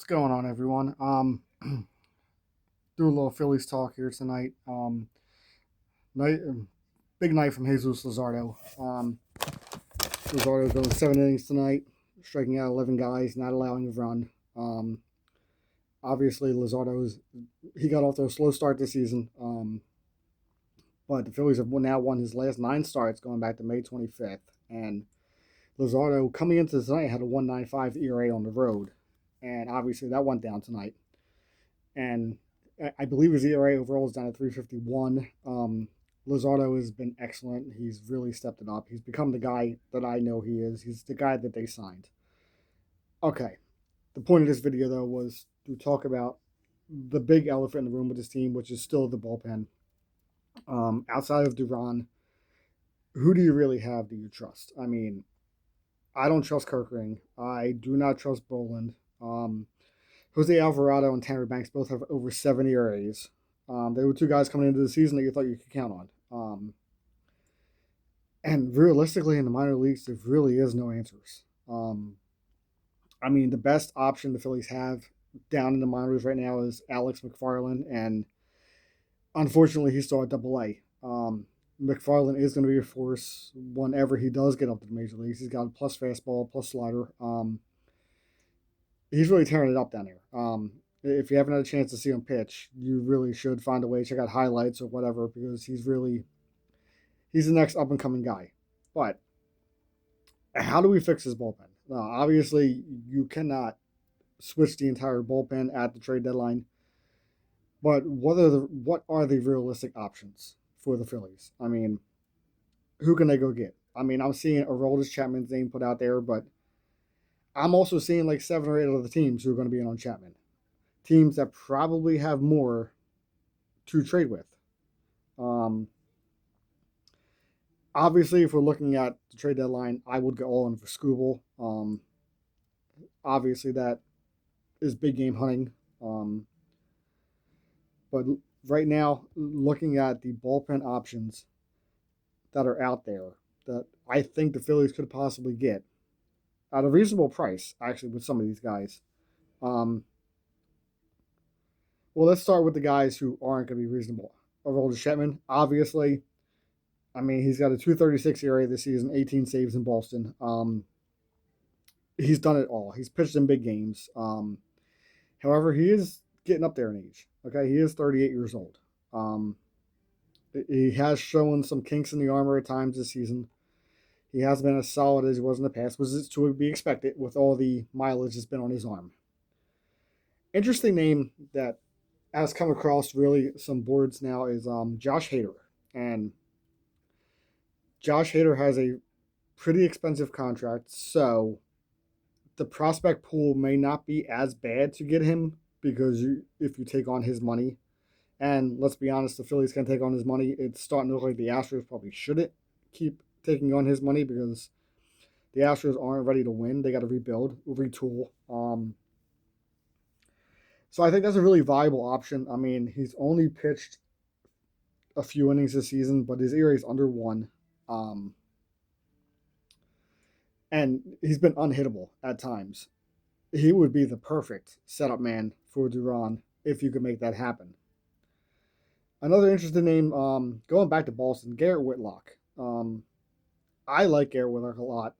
What's going on, everyone? Do a little Phillies talk here tonight. Night, big night from Jesus Luzardo. Luzardo goes 7 innings tonight, striking out 11 guys, not allowing a run. Obviously, he got off to a slow start this season, but the Phillies have now won his last 9 starts going back to May 25th, and Luzardo coming into tonight had a 1.95 ERA on the road, and obviously that went down tonight. And I believe his ERA overall is down at 3.51. Luzardo has been excellent. He's really stepped it up. He's become the guy that I know he is. He's the guy that they signed. Okay. The point of this video, though, was to talk about the big elephant in the room with this team, which is still the bullpen. Outside of Duran, who do you really have? Do you trust? I mean, I don't trust Kirkring. I do not trust Boland. Jose Alvarado and Tanner Banks both have over 7 ERAs. They were two guys coming into the season that you thought you could count on. And realistically, in the minor leagues, there really is no answers. I mean, the best option the Phillies have down in the minors right now is Alex McFarland, and unfortunately, he's still at Double-A. McFarland is going to be a force whenever he does get up to the major leagues. He's got a plus fastball, plus slider. He's really tearing it up down there. If you haven't had a chance to see him pitch, you really should find a way to check out highlights or whatever, because he's the next up and coming guy. But how do we fix his bullpen? Obviously, you cannot switch the entire bullpen at the trade deadline. But what are the realistic options for the Phillies? I mean, who can they go get? I mean, I'm seeing Aroldis Chapman's name put out there, but I'm also seeing like 7 or 8 other teams who are going to be in on Chapman. Teams that probably have more to trade with. Obviously, if we're looking at the trade deadline, I would go all in for Scooble. Obviously, that is big game hunting. But right now, looking at the bullpen options that are out there that I think the Phillies could possibly get at a reasonable price, actually, with some of these guys. Well, let's start with the guys who aren't going to be reasonable. Aroldis Chapman, obviously. I mean, he's got a 2.36 ERA this season, 18 saves in Boston. He's done it all. He's pitched in big games. However, he is getting up there in age. Okay, he is 38 years old. He has shown some kinks in the armor at times this season. He hasn't been as solid as he was in the past, which is to be expected with all the mileage that's been on his arm. Interesting name that has come across really some boards now is Josh Hader. And Josh Hader has a pretty expensive contract, so the prospect pool may not be as bad to get him because if you take on his money, and let's be honest, the Phillies can take on his money. It's starting to look like the Astros probably shouldn't keep taking on his money because the Astros aren't ready to win. They got to rebuild, retool. So I think that's a really viable option. I mean, he's only pitched a few innings this season, but his ERA is under 1. And he's been unhittable at times. He would be the perfect setup man for Duran if you could make that happen. Another interesting name, going back to Boston, Garrett Whitlock. I like Garrett Whitlock a lot.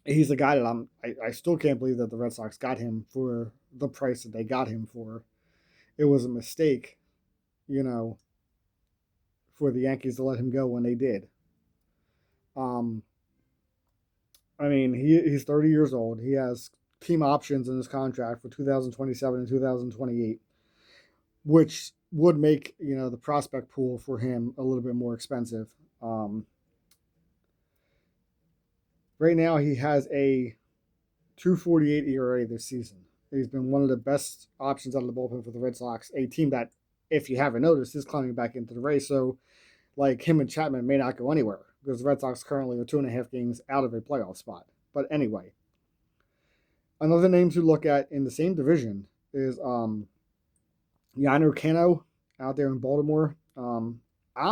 He's a guy that I still can't believe that the Red Sox got him for the price that they got him for. It was a mistake, for the Yankees to let him go when they did. I mean, he's 30 years old. He has team options in his contract for 2027 and 2028, which would make, the prospect pool for him a little bit more expensive. Right now, he has a 2.48 ERA this season. He's been one of the best options out of the bullpen for the Red Sox, a team that, if you haven't noticed, is climbing back into the race. So, like, him and Chapman may not go anywhere because the Red Sox currently are 2.5 games out of a playoff spot. But anyway, another name to look at in the same division is Yiner Cano out there in Baltimore. I'm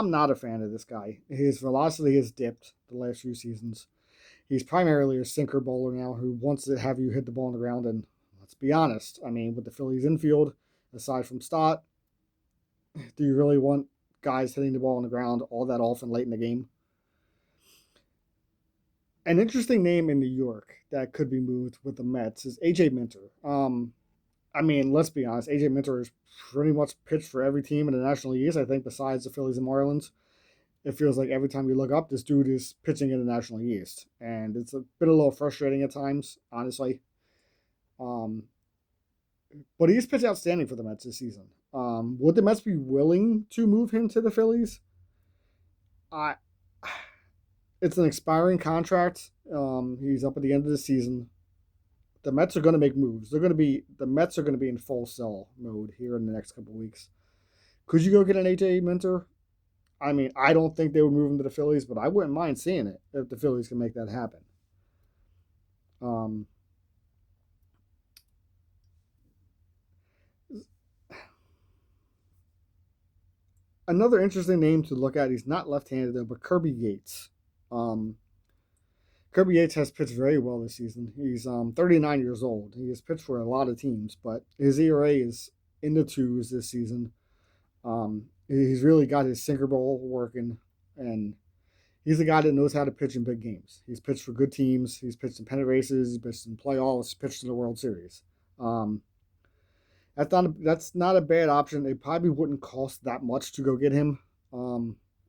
not a fan of this guy. His velocity has dipped the last few seasons. He's primarily a sinker bowler now who wants to have you hit the ball on the ground, and let's be honest. I mean, with the Phillies infield, aside from Stott, do you really want guys hitting the ball on the ground all that often late in the game? An interesting name in New York that could be moved with the Mets is AJ Minter. I mean, let's be honest, AJ Minter is pretty much pitched for every team in the National East, I think, besides the Phillies and Marlins. It feels like every time you look up, this dude is pitching in the National East. And it's been a little frustrating at times, honestly. Um, but he's pitched outstanding for the Mets this season. Would the Mets be willing to move him to the Phillies? I, it's an expiring contract. He's up at the end of the season. The Mets are going to make moves. The Mets are going to be in full sell mode here in the next couple of weeks. Could you go get an AJ Minter? I mean, I don't think they would move him to the Phillies, but I wouldn't mind seeing it if the Phillies can make that happen. Um, Another interesting name to look at. He's not left-handed though, but Kirby Yates. Um, Kirby Yates has pitched very well this season. He's 39 years old. He has pitched for a lot of teams, but his ERA is in the twos this season. He's really got his sinker ball working, and he's a guy that knows how to pitch in big games. He's pitched for good teams. He's pitched in pennant races. He's pitched in playoffs. Pitched in the World Series. Um, that's not a bad option. It probably wouldn't cost that much to go get him.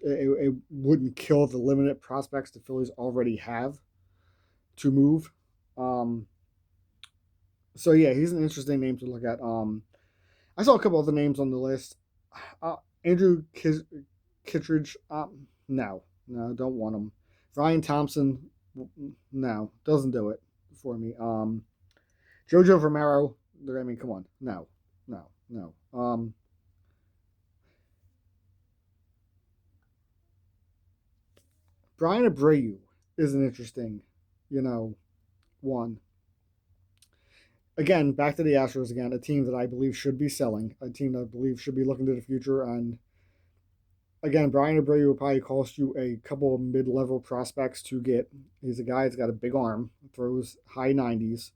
It wouldn't kill the limited prospects the Phillies already have to move. Um, so yeah, he's an interesting name to look at. I saw a couple other names on the list. Andrew Kittredge, no, no, don't want him. Ryan Thompson, no, doesn't do it for me. Jojo Romero, I mean, come on, no, no, no. Brian Abreu is an interesting, you know, one. Again, back to the Astros again, a team that I believe should be selling, a team that I believe should be looking to the future. And again, Brian Abreu will probably cost you a couple of mid-level prospects to get. He's a guy that's got a big arm, throws high 90s.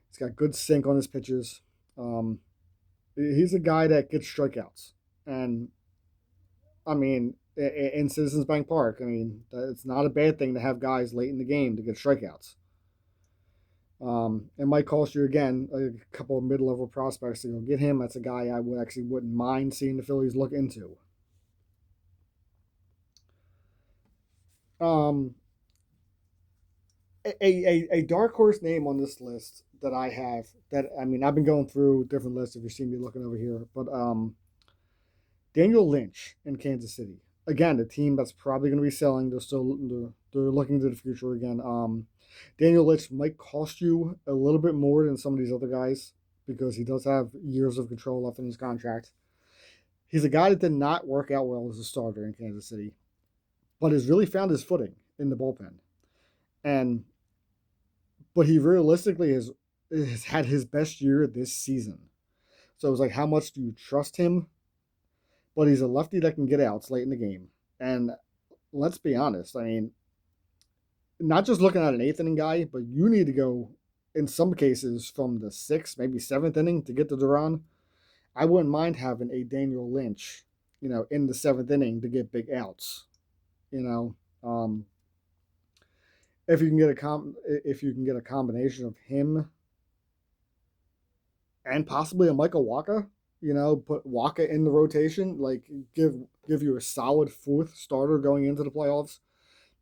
He's got good sink on his pitches. Um, he's a guy that gets strikeouts. And I mean, in Citizens Bank Park, I mean, it's not a bad thing to have guys late in the game to get strikeouts. It might cost you again a couple of mid-level prospects to go get him. That's a guy I wouldn't mind seeing the Phillies look into. Um, a dark horse name on this list that I have that I mean I've been going through different lists if you see me looking over here, but Daniel Lynch in Kansas City. Again, the team that's probably going to be selling. They're looking to the future again. Daniel Lynch might cost you a little bit more than some of these other guys because he does have years of control left in his contract. He's a guy that did not work out well as a starter in Kansas City, but has really found his footing in the bullpen. And but he realistically has had his best year this season. So it was like, how much do you trust him? But he's a lefty that can get outs late in the game. And let's be honest, I mean, not just looking at an eighth inning guy, but you need to go in some cases from the sixth, maybe seventh inning to get to Duran. I wouldn't mind having a Daniel Lynch, in the seventh inning to get big outs. You know, if you can get a combination of him and possibly a Michael Waka, put Waka in the rotation, like give you a solid fourth starter going into the playoffs.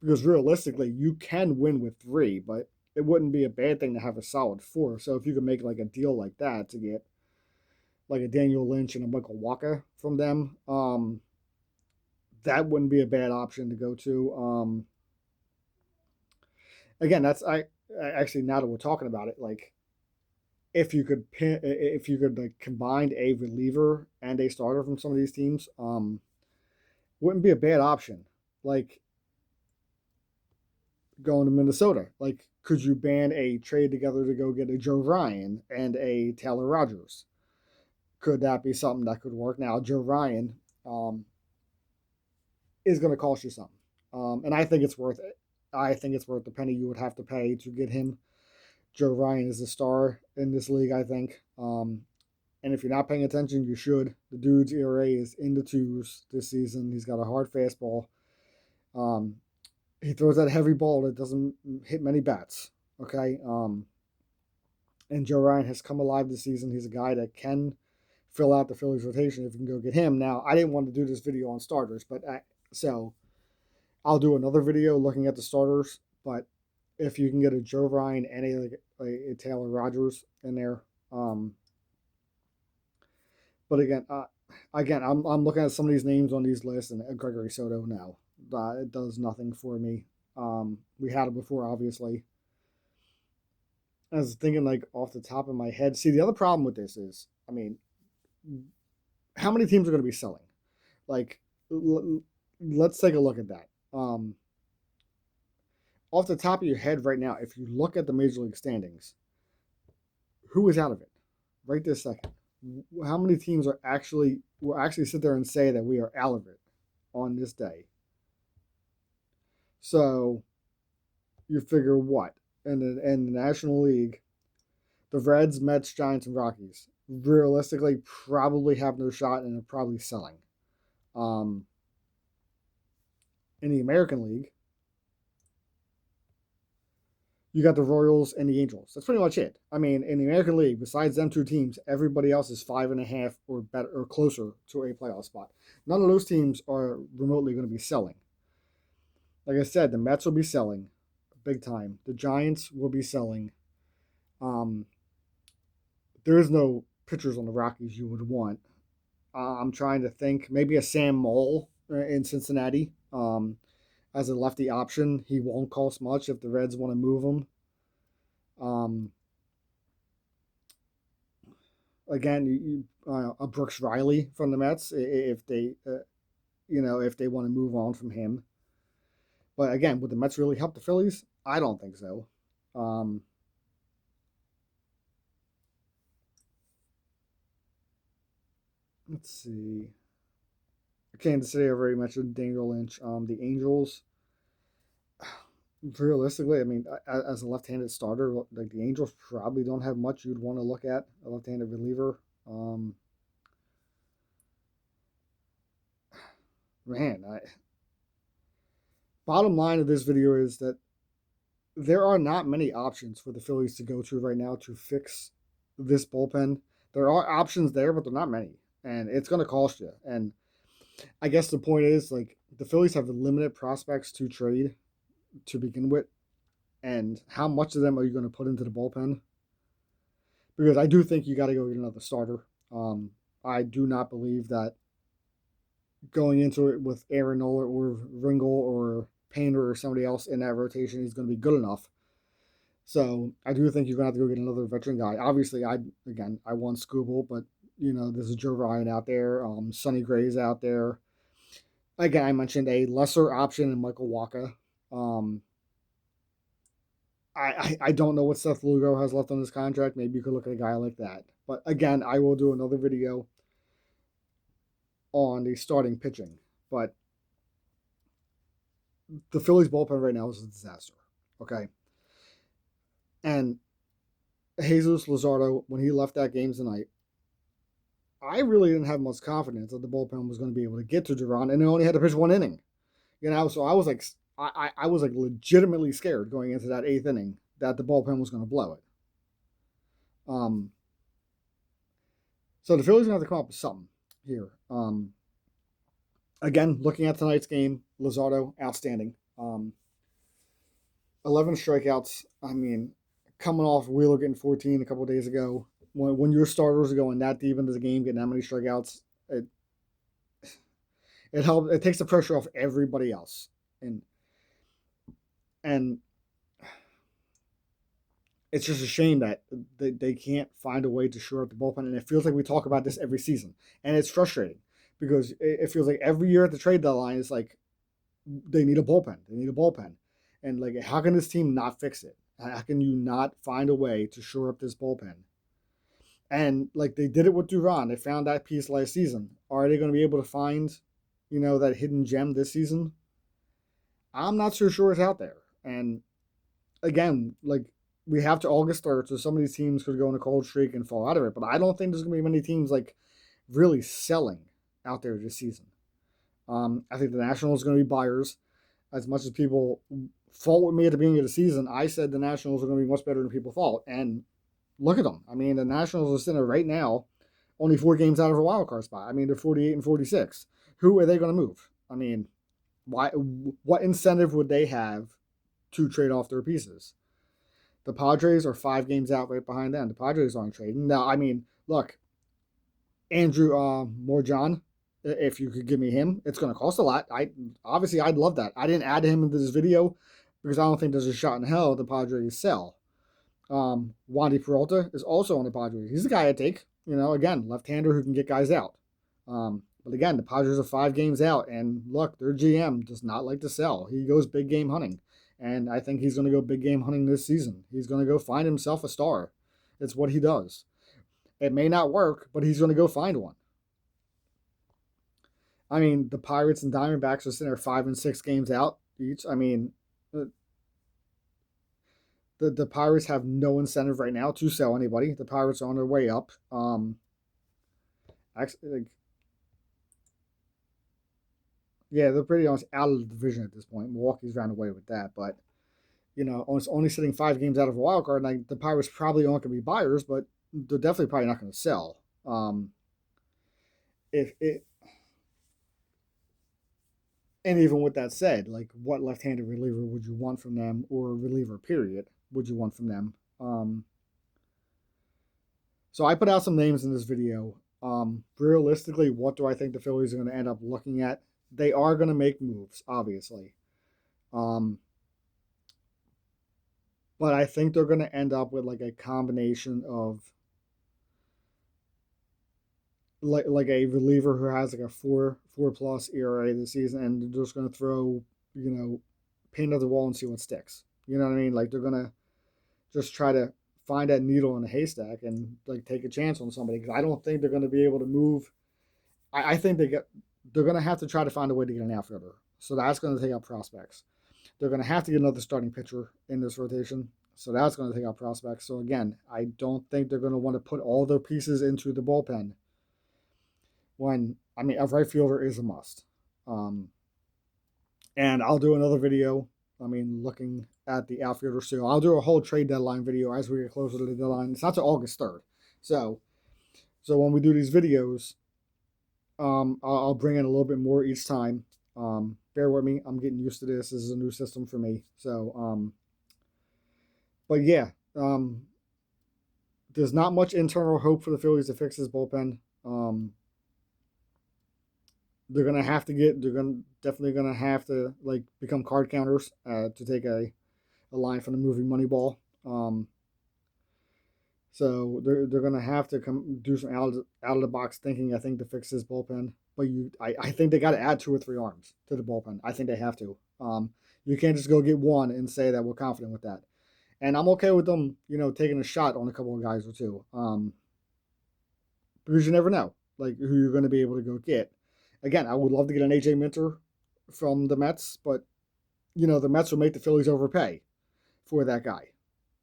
Because realistically, you can win with three, but it wouldn't be a bad thing to have a solid four. So if you could make like a deal like that to get like a Daniel Lynch and a Michael Waka from them, that wouldn't be a bad option to go to. Again, that's I actually now that we're talking about it, like if you could like combine a reliever and a starter from some of these teams, wouldn't be a bad option. Like going to Minnesota, like could you ban a trade together to go get a Joe Ryan and a Taylor Rogers? Could that be something that could work? Now Joe Ryan is going to cost you something, and I think it's worth it. I think it's worth the penny you would have to pay to get him. Joe Ryan is the star in this league, I think. And if you're not paying attention, you should. The dude's ERA is in the twos this season. He's got a hard fastball. Um, he throws that heavy ball that doesn't hit many bats. Okay. And Joe Ryan has come alive this season. He's a guy that can fill out the Phillies rotation if you can go get him. Now, I didn't want to do this video on starters, so I'll do another video looking at the starters. But if you can get a Joe Ryan and a Taylor Rogers in there, but again, I'm looking at some of these names on these lists, and Gregory Soto, no, it does nothing for me. We had it before, obviously. I was thinking, like, off the top of my head. See, the other problem with this is, I mean, how many teams are going to be selling? Like, let's take a look at that. Off the top of your head right now, if you look at the Major League standings, who is out of it right this second? How many teams will actually sit there and say that we are out of it on this day? So you figure what? In the National League, the Reds, Mets, Giants, and Rockies realistically probably have no shot and are probably selling. In the American League, you got the Royals and the Angels. That's pretty much it. I mean, in the American League, besides them two teams, everybody else is 5.5 or better or closer to a playoff spot. None of those teams are remotely going to be selling. Like I said, the Mets will be selling big time. The Giants will be selling. There is no pitchers on the Rockies you would want. I'm trying to think. Maybe a Sam Moll in Cincinnati as a lefty option. He won't cost much if the Reds want to move him. Again, a Brooks Riley from the Mets if they, if they want to move on from him. But again, would the Mets really help the Phillies? I don't think so. Let's see. Kansas City, I already mentioned Daniel Lynch. The Angels, realistically, I mean, as a left-handed starter, like the Angels probably don't have much you'd want to look at a left-handed reliever. Man, bottom line of this video is that there are not many options for the Phillies to go to right now to fix this bullpen. There are options there, but they're not many, and it's going to cost you. And I guess the point is, like, the Phillies have limited prospects to trade to begin with, and how much of them are you going to put into the bullpen? Because I do think you got to go get another starter. I do not believe that going into it with Aaron Nola or Ringo or Painter or somebody else in that rotation is going to be good enough. So I do think you're going to have to go get another veteran guy. Obviously, I want Scooble, but there's a Joe Ryan out there. Sonny Gray's out there. Again, I mentioned a lesser option in Michael Wacha. I don't know what Seth Lugo has left on his contract. Maybe you could look at a guy like that. But again, I will do another video on the starting pitching. But the Phillies bullpen right now is a disaster. Okay. And Jesus Luzardo, when he left that game tonight, I really didn't have much confidence that the bullpen was going to be able to get to Duran, and they only had to pitch one inning. So I was like, I was like legitimately scared going into that 8th inning that the bullpen was going to blow it. So the Phillies are going to have to come up with something here. Again, looking at tonight's game, Luzardo, outstanding. 11 strikeouts. I mean, coming off Wheeler getting 14 a couple of days ago, when your starters are going that deep into the game, getting that many strikeouts, it helps. It takes the pressure off everybody else, and it's just a shame that they can't find a way to shore up the bullpen. And it feels like we talk about this every season, and it's frustrating because it feels like every year at the trade deadline, it's like they need a bullpen. They need a bullpen, and like, how can this team not fix it? How can you not find a way to shore up this bullpen? And like, they did it with Duran. They found that piece last season. Are they going to be able to find, that hidden gem this season? I'm not so sure it's out there. And again, like, we have to August 3rd, so some of these teams could go on a cold streak and fall out of it. But I don't think there's going to be many teams like really selling out there this season. I think the Nationals are going to be buyers. As much as people fought with me at the beginning of the season, I said the Nationals are going to be much better than people thought. And look at them. I mean, the Nationals are sitting there right now, only 4 games out of a wild card spot. I mean, they're 48 and 46. Who are they going to move? I mean, why? What incentive would they have to trade off their pieces? The Padres are 5 games out right behind them. The Padres aren't trading. Now, I mean, look, Andrew Morjan, if you could give me him, it's going to cost a lot. I'd love that. I didn't add him into this video because I don't think there's a shot in hell the Padres sell. Wandy Peralta is also on the Padres. He's the guy I take. You know, again, left-hander who can get guys out. But again, the Padres are 5 games out, and look, their GM does not like to sell. He goes big game hunting, and I think he's going to go big game hunting this season. He's going to go find himself a star. It's what he does. It may not work, but he's going to go find one. I mean, the Pirates and Diamondbacks are sitting there 5 and 6 games out each. I mean, the Pirates have no incentive right now to sell anybody. The Pirates are on their way up. Actually, like, yeah, they're pretty much out of the division at this point. Milwaukee's ran away with that, but you know, only sitting 5 games out of a wild card. And the Pirates probably aren't going to be buyers, but they're definitely probably not going to sell. If it, and even with that said, like, what left-handed reliever would you want from them, or reliever period would you want from them? So I put out some names in this video. Realistically, what do I think the Phillies are going to end up looking at? They are going to make moves, obviously. But I think they're going to end up with like a combination of like a reliever who has like a 4+ ERA this season, and they're just going to throw, you know, paint at the wall and see what sticks. You know what I mean? Like, they're going to just try to find that needle in a haystack and like take a chance on somebody, because I don't think they're going to be able to move. I think they're going to have to try to find a way to get an outfielder. So that's going to take out prospects. They're going to have to get another starting pitcher in this rotation. So that's going to take out prospects. So again, I don't think they're going to want to put all their pieces into the bullpen. When, I mean, a right fielder is a must. And I'll do another video, I mean, looking at the outfielder still. I'll do a whole trade deadline video as we get closer to the deadline. It's not to August 3rd. So when we do these videos, I'll bring in a little bit more each time. Bear with me. I'm getting used to this. This is a new system for me. So, but yeah, there's not much internal hope for the Phillies to fix this bullpen. They're definitely gonna have to like become card counters to take a line from the movie Moneyball. So they're gonna have to do some out of the box thinking, I think, to fix this bullpen. But I think they got to add 2 or 3 arms to the bullpen. I think they have to. You can't just go get one and say that we're confident with that. And I'm okay with them, you know, taking a shot on a couple of guys or two, because you never know, like, who you're going to be able to go get. Again, I would love to get an AJ Minter from the Mets, but you know, the Mets will make the Phillies overpay for that guy.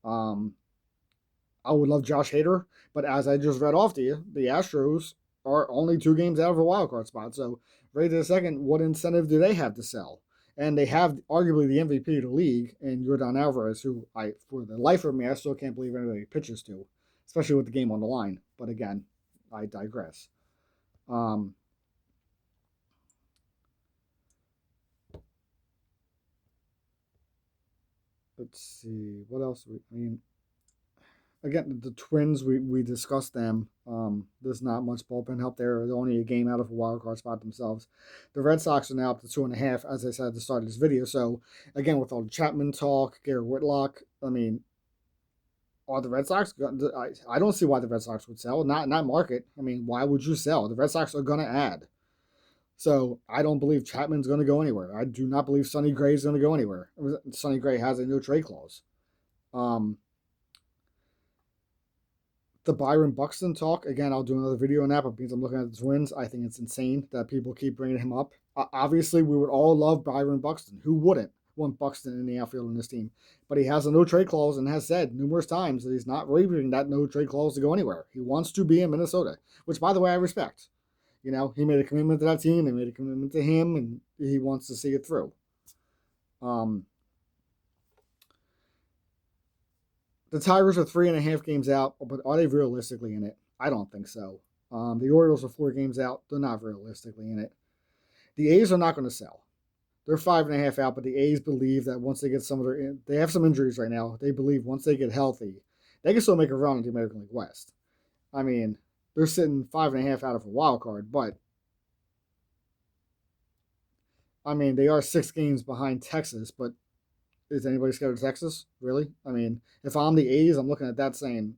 I would love Josh Hader, but as I just read off to you, the Astros are only 2 games out of a wild card spot. So right this second, what incentive do they have to sell? And they have arguably the MVP of the league in Yordan Alvarez, who for the life of me, I still can't believe anybody pitches to, especially with the game on the line. But again, I digress. Let's see, what else? I mean, again, the Twins, we discussed them. There's not much bullpen help there. They're only a game out of a wild card spot themselves. The Red Sox are now up to 2.5, as I said at the start of this video. So, again, with all the Chapman talk, Garrett Whitlock, I mean, are the Red Sox? I don't see why the Red Sox would sell. Not market. I mean, why would you sell? The Red Sox are going to add. So I don't believe Chapman's going to go anywhere. I do not believe Sonny Gray is going to go anywhere. Sonny Gray has a no trade clause. The Byron Buxton talk, again, I'll do another video on that, but because I'm looking at the Twins, I think it's insane that people keep bringing him up. Obviously, we would all love Byron Buxton. Who wouldn't? want Buxton in the outfield on this team. But he has a no trade clause and has said numerous times that he's not waiving that no trade clause to go anywhere. He wants to be in Minnesota, which, by the way, I respect. You know, he made a commitment to that team. They made a commitment to him, and he wants to see it through. The Tigers are 3.5 games out, but are they realistically in it? I don't think so. The Orioles are 4 games out. They're not realistically in it. The A's are not going to sell. They're 5.5 out, but the A's believe that once they get they have some injuries right now. They believe once they get healthy, they can still make a run in the American League West. I mean, they're sitting 5.5 out of a wild card, but I mean, they are 6 games behind Texas, but is anybody scared of Texas? Really? I mean, if I'm the A's, I'm looking at that saying,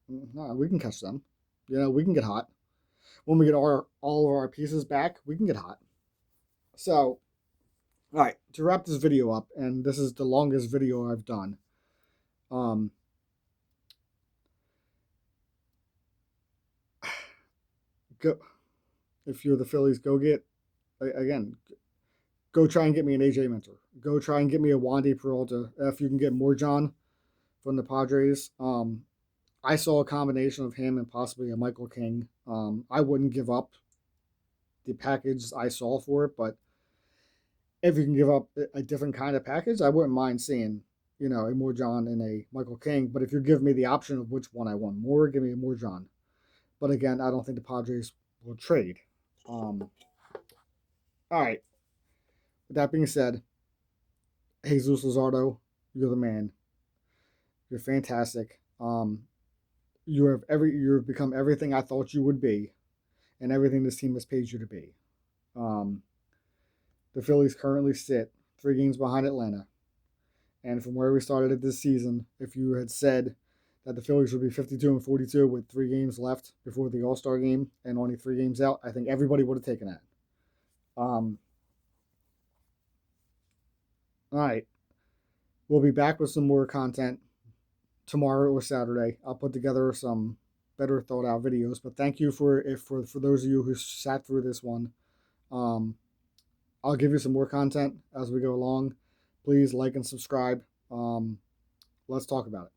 no, we can catch them. You know, we can get hot. When we get all of our pieces back, we can get hot. So, all right, to wrap this video up, and this is the longest video I've done. Go, if you're the Phillies, go try and get me an AJ Minter. Go try and get me a Wandy Peralta. If you can get more John from the Padres. I saw a combination of him and possibly a Michael King. I wouldn't give up the package I saw for it, but if you can give up a different kind of package, I wouldn't mind seeing, you know, a more John and a Michael King. But if you give me the option of which one I want more, give me a more John. But again, I don't think the Padres will trade. All right. With that being said, Jesus Luzardo, you're the man. You're fantastic. You've become everything I thought you would be, and everything this team has paid you to be. The Phillies currently sit 3 games behind Atlanta, and from where we started it this season, if you had said that the Phillies would be 52-42 with 3 games left before the All-Star game and only 3 games out, I think everybody would have taken that. All right, we'll be back with some more content tomorrow or Saturday. I'll put together some better thought out videos. But thank you for those of you who sat through this one. I'll give you some more content as we go along. Please like and subscribe. Let's talk about it.